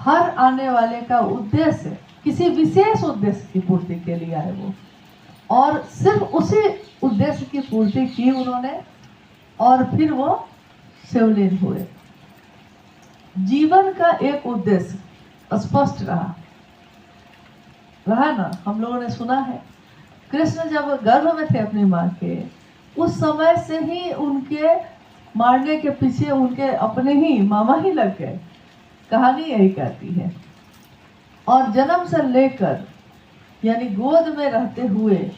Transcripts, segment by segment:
हर आने वाले का उद्देश्य किसी विशेष उद्देश्य की पूर्ति के लिए आए वो, और सिर्फ उसी उद्देश्य की पूर्ति की उन्होंने और फिर वो शिवलिंग हुए। जीवन का एक उद्देश्य स्पष्ट रहा ना। हम लोगों ने सुना है कृष्ण जब गर्भ में थे अपनी माँ के, उस समय से ही उनके मारने के पीछे उनके अपने ही मामा ही लग गए, कहानी यही कहती है। और जन्म से लेकर यानी गोद में रहते हुए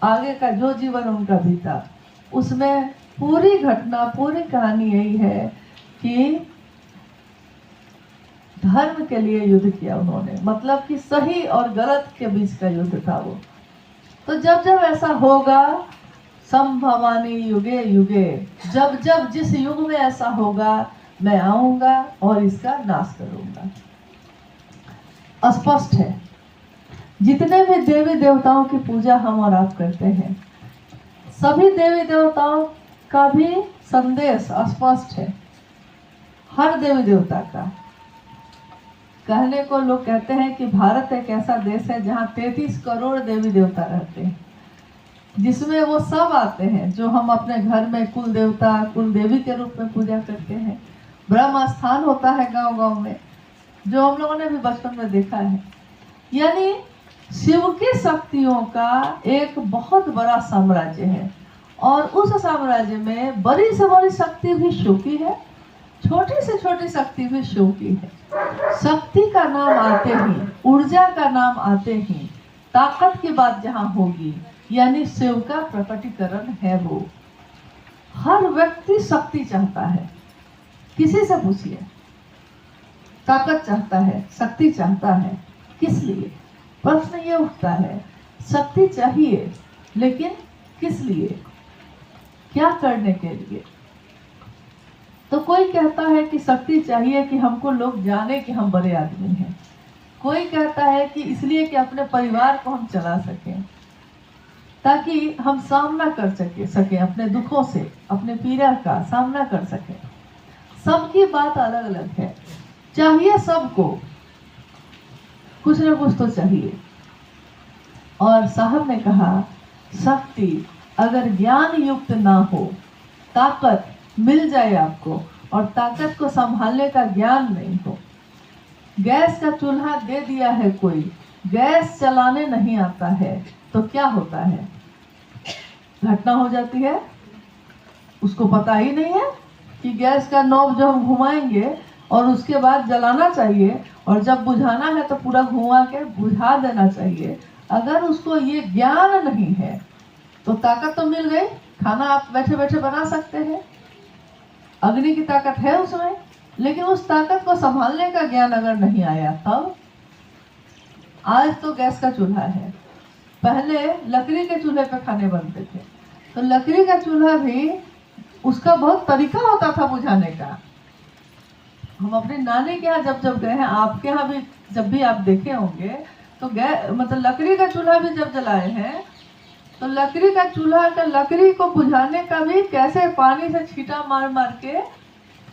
आगे का जो जीवन उनका बीता, उसमें पूरी घटना पूरी कहानी यही है कि धर्म के लिए युद्ध किया उन्होंने, मतलब कि सही और गलत के बीच का युद्ध था वो। तो जब जब ऐसा होगा, संभवानी युगे युगे, जब जब जिस युग में ऐसा होगा मैं आऊंगा और इसका नाश करूंगा। स्पष्ट है। जितने भी देवी देवताओं की पूजा हम और आप करते हैं, सभी देवी देवताओं का भी संदेश स्पष्ट है। हर देवी देवता का कहने को लोग कहते हैं कि भारत एक ऐसा देश है जहाँ 33 करोड़ देवी देवता रहते हैं, जिसमें वो सब आते हैं जो हम अपने घर में कुल देवता कुल देवी के रूप में पूजा करते हैं। ब्रह्म स्थान होता है गांव गांव में, जो हम लोगों ने भी बचपन में देखा है। यानी शिव की शक्तियों का एक बहुत बड़ा साम्राज्य है, और उस साम्राज्य में बड़ी से बड़ी शक्ति भी शिव की है, छोटी से छोटी शक्ति भी शिव की है। शक्ति का नाम आते ही, ऊर्जा का नाम आते ही ताकत की बात जहाँ होगी, यानी शिव का प्रकटीकरण है वो। हर व्यक्ति शक्ति चाहता है, किसी से पूछिए, ताकत चाहता है, शक्ति चाहता है। किस लिए? प्रश्न ये उठता है, शक्ति चाहिए लेकिन किस लिए, क्या करने के लिए? तो कोई कहता है कि शक्ति चाहिए कि हमको लोग जाने कि हम बड़े आदमी हैं। कोई कहता है कि इसलिए कि अपने परिवार को हम चला सकें, ताकि हम सामना कर सके अपने दुखों से, अपने पीड़ा का सामना कर सके। सबकी बात अलग अलग है। चाहिए सबको कुछ न कुछ तो चाहिए। और साहब ने कहा, शक्ति अगर ज्ञान युक्त ना हो, ताकत मिल जाए आपको और ताकत को संभालने का ज्ञान नहीं हो। गैस का चूल्हा दे दिया है कोई, गैस चलाने नहीं आता है, तो क्या होता है? घटना हो जाती है। उसको पता ही नहीं है कि गैस का नॉब जो हम घुमाएंगे और उसके बाद जलाना चाहिए, और जब बुझाना है तो पूरा घुमा के बुझा देना चाहिए। अगर उसको ये ज्ञान नहीं है तो ताकत तो मिल गई, खाना आप बैठे बैठे बना सकते हैं, अग्नि की ताकत है उसमें, लेकिन उस ताकत को संभालने का ज्ञान अगर नहीं आया तब। आज तो गैस का चूल्हा है, पहले लकड़ी के चूल्हे पे खाने बनते थे। तो लकड़ी का चूल्हा भी उसका बहुत तरीका होता था बुझाने का। हम अपने नानी के यहाँ जब गए हैं, आपके यहाँ भी जब भी आप देखे होंगे, तो मतलब लकड़ी का चूल्हा भी जब जलाए हैं, तो लकड़ी का चूल्हा का लकड़ी को बुझाने का भी कैसे पानी से छींटा मार मार के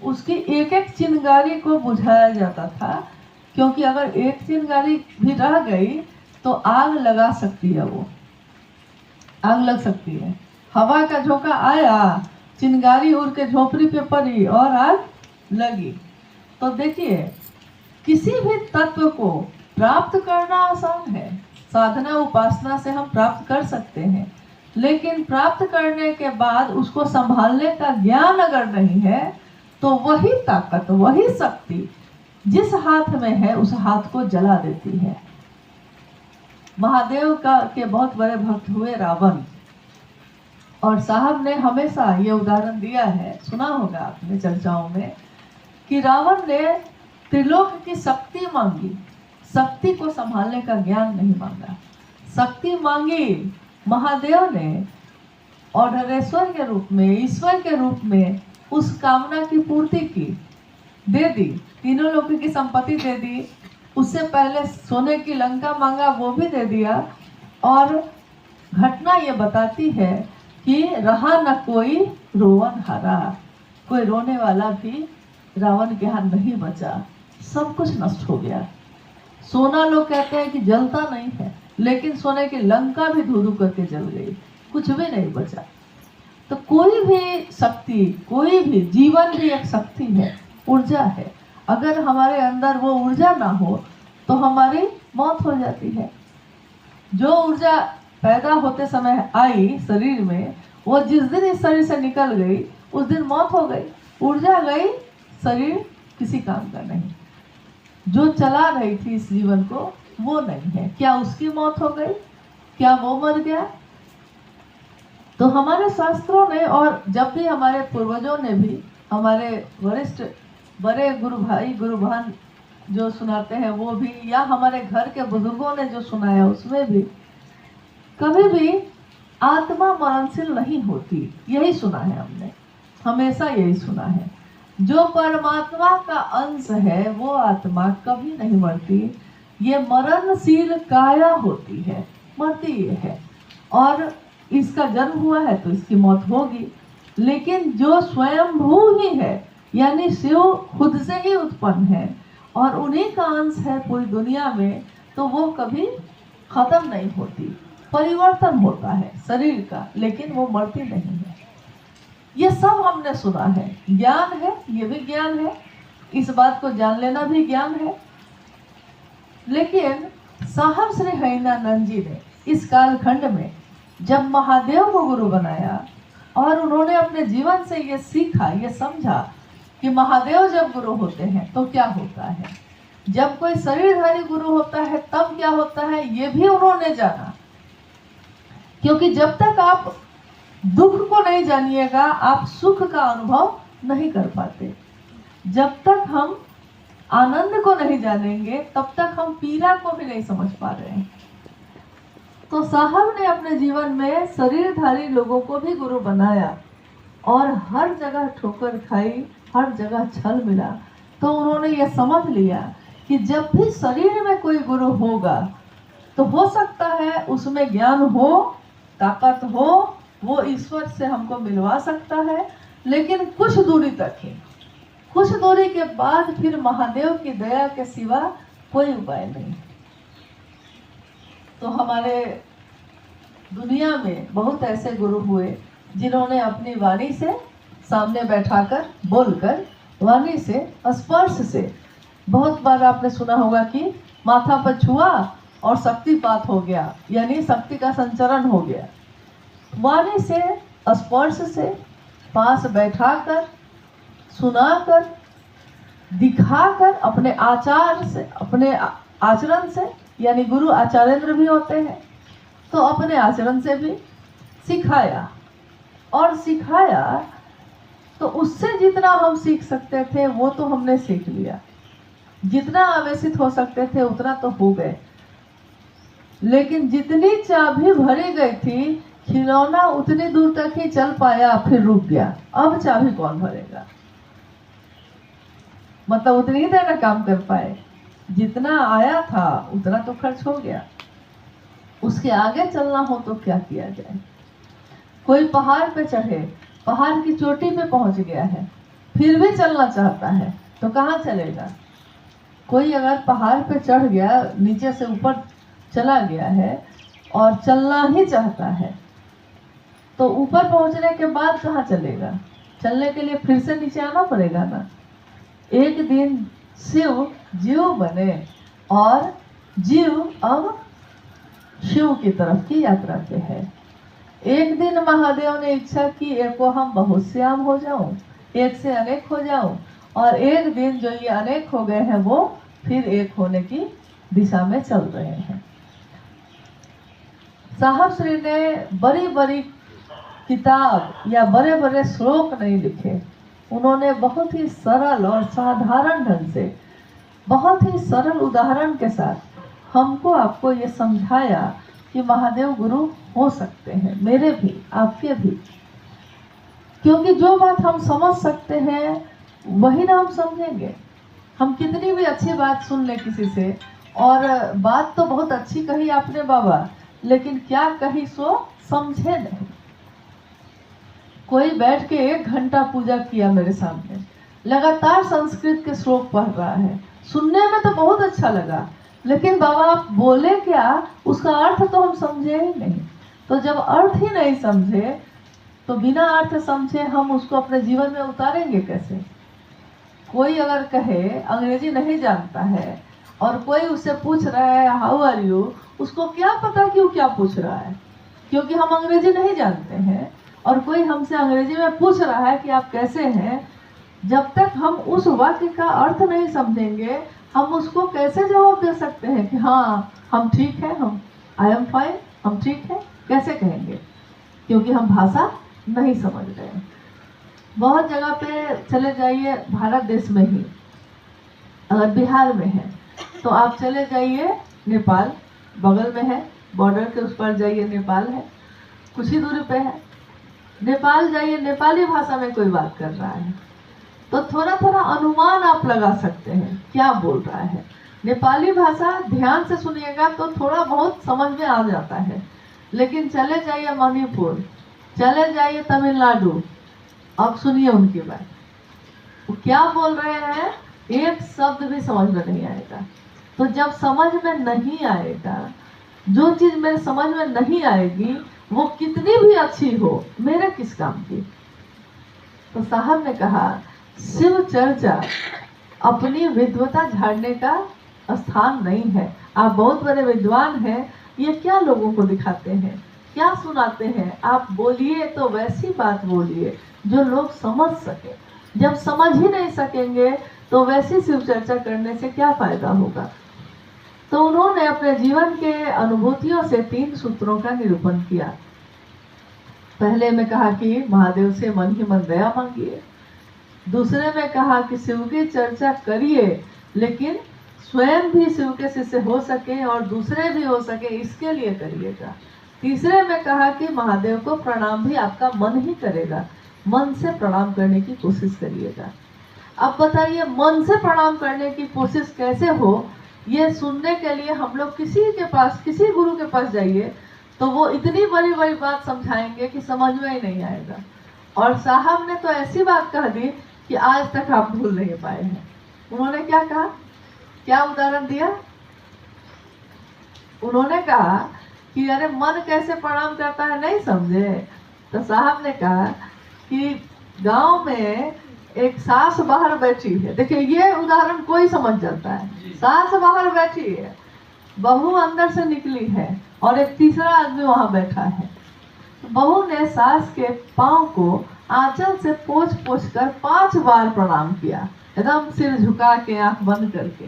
उसकी एक एक चिंगारी को बुझाया जाता था। क्योंकि अगर एक चिंगारी भी रह गई तो आग लगा सकती है, वो आग लग सकती है। हवा का झोंका आया, चिंगारी उड़ के झोपड़ी पे पड़ी और आग लगी। तो देखिए, किसी भी तत्व को प्राप्त करना आसान है, साधना उपासना से हम प्राप्त कर सकते हैं, लेकिन प्राप्त करने के बाद उसको संभालने का ज्ञान अगर नहीं है तो वही ताकत, वही शक्ति जिस हाथ में है उस हाथ को जला देती है। महादेव के बहुत बड़े भक्त हुए रावण, और साहब ने हमेशा ये उदाहरण दिया है, सुना होगा आपने चर्चाओं में, कि रावण ने त्रिलोक की शक्ति मांगी, शक्ति को संभालने का ज्ञान नहीं मांगा। शक्ति मांगी महादेव ने, और नरेश्वर के रूप में, ईश्वर के रूप में उस कामना की पूर्ति की, दे दी, तीनों लोगों की संपत्ति दे दी। उससे पहले सोने की लंका मांगा, वो भी दे दिया। और घटना ये बताती है कि रहा न कोई रोवन हारा, कोई रोने वाला भी रावण के हाथ नहीं बचा। सब कुछ नष्ट हो गया। सोना लोग कहते हैं कि जलता नहीं है, लेकिन सोने की लंका भी धू धू करके जल गई, कुछ भी नहीं बचा। तो कोई भी शक्ति, कोई भी जीवन भी एक शक्ति है, ऊर्जा है। अगर हमारे अंदर वो ऊर्जा ना हो तो हमारी मौत हो जाती है। जो ऊर्जा पैदा होते समय आई शरीर में, वो जिस दिन इस शरीर से निकल गई उस दिन मौत हो गई। ऊर्जा गई, शरीर किसी काम का नहीं। जो चला रही थी इस जीवन को वो नहीं है, क्या उसकी मौत हो गई? क्या वो मर गया? तो हमारे शास्त्रों ने, और जब भी हमारे पूर्वजों ने भी, हमारे वरिष्ठ बड़े गुरु भाई गुरु बहन जो सुनाते हैं वो भी, या हमारे घर के बुजुर्गों ने जो सुनाया उसमें भी, कभी भी आत्मा मरणशील नहीं होती, यही सुना है हमने, हमेशा यही सुना है। जो परमात्मा का अंश है वो आत्मा कभी नहीं मरती। ये मरणशील काया होती है, मरती ये है, और इसका जन्म हुआ है तो इसकी मौत होगी। लेकिन जो स्वयंभू ही है, यानी शिव खुद से ही उत्पन्न है और उन्हीं का अंश है पूरी दुनिया में, तो वो कभी खत्म नहीं होती। परिवर्तन होता है शरीर का, लेकिन वो मरती नहीं है। ये सब हमने सुना है, ज्ञान है, ये भी ज्ञान है, इस बात को जान लेना भी ज्ञान है। लेकिन साहब श्री हरिनानंद जी ने इस कालखंड में जब महादेव को गुरु बनाया और उन्होंने अपने जीवन से ये सीखा, ये समझा कि महादेव जब गुरु होते हैं तो क्या होता है, जब कोई शरीरधारी गुरु होता है तब क्या होता है, ये भी उन्होंने जाना। क्योंकि जब तक आप दुख को नहीं जानिएगा आप सुख का अनुभव नहीं कर पाते। जब तक हम आनंद को नहीं जानेंगे तब तक हम पीड़ा को भी नहीं समझ पा रहे हैं। तो साहब ने अपने जीवन में शरीरधारी लोगों को भी गुरु बनाया और हर जगह ठोकर खाई, हर जगह छल मिला। तो उन्होंने ये समझ लिया कि जब भी शरीर में कोई गुरु होगा तो हो सकता है उसमें ज्ञान हो, ताकत हो, वो ईश्वर से हमको मिलवा सकता है, लेकिन कुछ दूरी तक ही। कुछ दूरी के बाद फिर महादेव की दया के सिवा कोई उपाय नहीं। तो हमारे दुनिया में बहुत ऐसे गुरु हुए जिन्होंने अपनी वाणी से, सामने बैठाकर बोलकर, वाणी से, स्पर्श से, बहुत बार आपने सुना होगा कि माथा पर छुआ और शक्तिपात हो गया, यानी शक्ति का संचरण हो गया। वाणी से, स्पर्श से, पास बैठाकर, सुनाकर, दिखाकर, अपने आचार से, अपने आचरण से, यानी गुरु आचार्येंद्र भी होते हैं, तो अपने आचरण से भी सिखाया। और सिखाया तो उससे जितना हम सीख सकते थे वो तो हमने सीख लिया, जितना आवेशित हो सकते थे उतना तो हो गए। लेकिन जितनी चाबी भरी गई थी, खिलौना उतनी दूर तक ही चल पाया, फिर रुक गया। अब चाबी कौन भरेगा? मतलब उतनी ही देर काम कर पाए, जितना आया था उतना तो खर्च हो गया। उसके आगे चलना हो तो क्या किया जाए? कोई पहाड़ पे चढ़े, पहाड़ की चोटी पे पहुंच गया है, फिर भी चलना चाहता है तो कहाँ चलेगा? कोई अगर पहाड़ पे चढ़ गया, नीचे से ऊपर चला गया है और चलना ही चाहता है, तो ऊपर पहुंचने के बाद कहाँ चलेगा? चलने के लिए फिर से नीचे आना पड़ेगा ना। एक दिन शिव जीव बने और जीव अब शिव की तरफ की यात्रा पे है। एक दिन महादेव ने इच्छा की एको हम बहुत श्याम हो जाऊं, एक से अनेक हो जाऊं, और एक दिन जो ये अनेक हो गए हैं वो फिर एक होने की दिशा में चल रहे हैं। साहब श्री ने बड़ी बड़ी किताब या बड़े बड़े श्लोक नहीं लिखे, उन्होंने बहुत ही सरल और साधारण ढंग से, बहुत ही सरल उदाहरण के साथ हमको आपको ये समझाया कि महादेव गुरु हो सकते हैं, मेरे भी, आपके भी। क्योंकि जो बात हम समझ सकते हैं वही ना हम समझेंगे। हम कितनी भी अच्छी बात सुन ले किसी से, और बात तो बहुत अच्छी कही आपने बाबा, लेकिन क्या कही सो समझे नहीं। कोई बैठ के 1 घंटा पूजा किया मेरे सामने, लगातार संस्कृत के श्लोक पढ़ रहा है, सुनने में तो बहुत अच्छा लगा, लेकिन बाबा आप बोले क्या, उसका अर्थ तो हम समझे ही नहीं। तो जब अर्थ ही नहीं समझे तो बिना अर्थ समझे हम उसको अपने जीवन में उतारेंगे कैसे? कोई अगर कहे अंग्रेजी नहीं जानता है और कोई उससे पूछ रहा है हाउ आर यू, उसको क्या पता कि वो क्या पूछ रहा है, क्योंकि हम अंग्रेजी नहीं जानते हैं। और कोई हमसे अंग्रेजी में पूछ रहा है कि आप कैसे हैं, जब तक हम उस वाक्य का अर्थ नहीं समझेंगे हम उसको कैसे जवाब दे सकते हैं कि हाँ हम ठीक है, हम आई एम फाइन, हम ठीक है, कैसे कहेंगे? क्योंकि हम भाषा नहीं समझ रहे हैं। बहुत जगह पे चले जाइए, भारत देश में ही, अगर बिहार में है तो आप चले जाइए नेपाल, बगल में है, बॉर्डर के उस पर जाइए, नेपाल है, कुछ ही दूरी पे है। नेपाल जाइए, नेपाली भाषा में कोई बात कर रहा है तो थोड़ा थोड़ा अनुमान आप लगा सकते हैं क्या बोल रहा है। नेपाली भाषा ध्यान से सुनिएगा तो थोड़ा बहुत समझ में आ जाता है, लेकिन चले जाइए मणिपुर, चले जाइए तमिलनाडु, अब सुनिए उनकी बात, वो क्या बोल रहे हैं एक शब्द भी समझ में नहीं आएगा। तो जब समझ में नहीं आएगा, जो चीज मेरे समझ में नहीं आएगी वो कितनी भी अच्छी हो, मेरे किस काम की? तो साहब ने कहा शिव चर्चा अपनी विद्वता झाड़ने का स्थान नहीं है। आप बहुत बड़े विद्वान हैं, ये क्या लोगों को दिखाते हैं, क्या सुनाते हैं? आप बोलिए तो वैसी बात बोलिए जो लोग समझ सके। जब समझ ही नहीं सकेंगे तो वैसी शिव चर्चा करने से क्या फायदा होगा? तो उन्होंने अपने जीवन के अनुभूतियों से 3 सूत्रों का निरूपण किया। पहले में कहा कि महादेव से मन ही मन दया मांगिए। दूसरे में कहा कि शिव की चर्चा करिए, लेकिन स्वयं भी शिव के शिष्य हो सके और दूसरे भी हो सके, इसके लिए करिएगा। तीसरे में कहा कि महादेव को प्रणाम भी आपका मन ही करेगा, मन से प्रणाम करने की कोशिश करिएगा। अब बताइए मन से प्रणाम करने की कोशिश कैसे हो? ये सुनने के लिए हम लोग किसी के पास, किसी गुरु के पास जाइए तो वो इतनी बड़ी बड़ी बात समझाएंगे कि समझ में ही नहीं आएगा। और साहब ने तो ऐसी बात कह दी कि आज तक आप भूल नहीं पाए हैं। उन्होंने क्या कहा, क्या उदाहरण दिया? उन्होंने कहा कि अरे मन कैसे प्रणाम करता है नहीं समझे? तो साहब ने कहा कि गांव में एक सास बाहर बैठी है। देखिए ये उदाहरण कोई समझ जाता है। सास बाहर बैठी है, बहू अंदर से निकली है और एक तीसरा आदमी वहां बैठा है। बहू ने सास के पांव को आंचल से पोंछ पोंछ कर 5 बार प्रणाम किया, एकदम सिर झुका के, आंख बंद करके।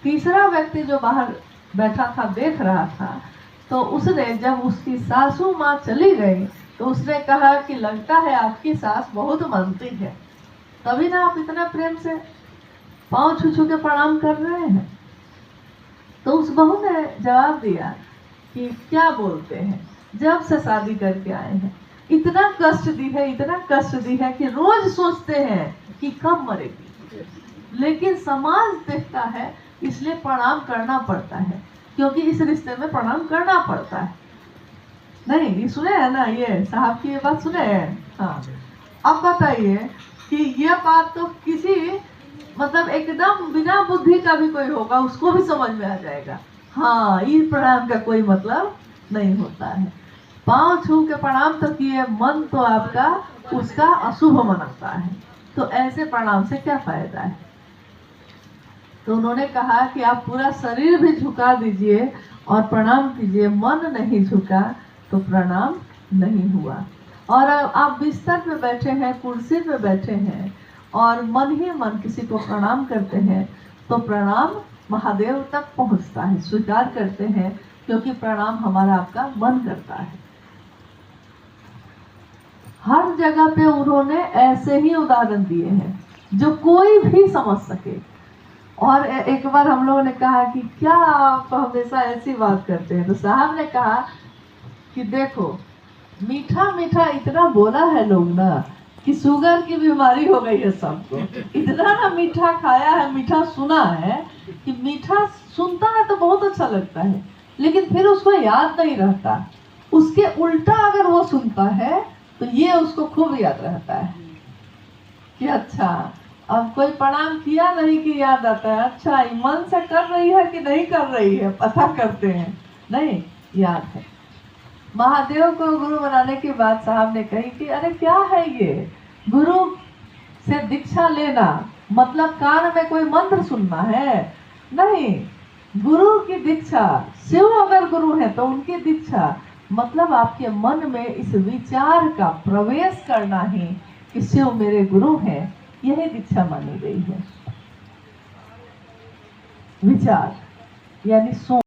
तीसरा व्यक्ति जो बाहर बैठा था देख रहा था, तो उसने जब उसकी सासू माँ चली गई तो उसने कहा कि लगता है आपकी सास बहुत मानती है, तभी ना आप इतना प्रेम से पांव छू छू के प्रणाम कर रहे हैं। तो उस बहू ने जवाब दिया कि क्या बोलते हैं, जब से शादी करके आए हैं इतना कष्ट दी है, इतना कष्ट दी है कि रोज सोचते हैं कि कब मरेगी, लेकिन समाज देखता है इसलिए प्रणाम करना पड़ता है, क्योंकि इस रिश्ते में प्रणाम करना पड़ता है। नहीं ये सुने है ना, ये साहब की ये बात सुने हैं? हाँ। अब बताइए कि ये बात तो किसी मतलब एकदम बिना बुद्धि का भी कोई होगा उसको भी समझ में आ जाएगा। हाँ, इस प्रणाम का कोई मतलब नहीं होता है। पांव छू के प्रणाम तो किए, मन तो आपका उसका अशुभ मनाता है, तो ऐसे प्रणाम से क्या फायदा है? तो उन्होंने कहा कि आप पूरा शरीर भी झुका दीजिए और प्रणाम कीजिए, मन नहीं झुका तो प्रणाम नहीं हुआ। और आप बिस्तर पे बैठे हैं, कुर्सी पे बैठे हैं और मन ही मन किसी को प्रणाम करते हैं तो प्रणाम महादेव तक पहुंचता है, स्वीकार करते हैं, क्योंकि प्रणाम हमारा आपका मन करता है। हर जगह पे उन्होंने ऐसे ही उदाहरण दिए हैं जो कोई भी समझ सके। और एक बार हम लोगों ने कहा कि क्या आप हमेशा ऐसी बात करते हैं? तो साहब ने कहा कि देखो मीठा मीठा इतना बोला है लोग ना कि शुगर की बीमारी हो गई है सबको। इतना ना मीठा खाया है, मीठा सुना है कि मीठा सुनता है तो बहुत अच्छा लगता है, लेकिन फिर उसको याद नहीं रहता। उसके उल्टा अगर वो सुनता है तो ये उसको खूब याद रहता है कि अच्छा अब कोई प्रणाम किया नहीं कि याद आता है, अच्छा ये मन से कर रही है कि नहीं कर रही है, पता करते हैं, नहीं याद है। महादेव को गुरु बनाने के बाद साहब ने कही कि अरे क्या है ये, गुरु से दीक्षा लेना मतलब कान में कोई मंत्र सुनना है, नहीं। गुरु की दीक्षा, शिव अगर गुरु है तो उनकी दीक्षा मतलब आपके मन में इस विचार का प्रवेश करना ही कि शिव मेरे गुरु हैं, यही दीक्षा मानी गई है। विचार यानी सोच।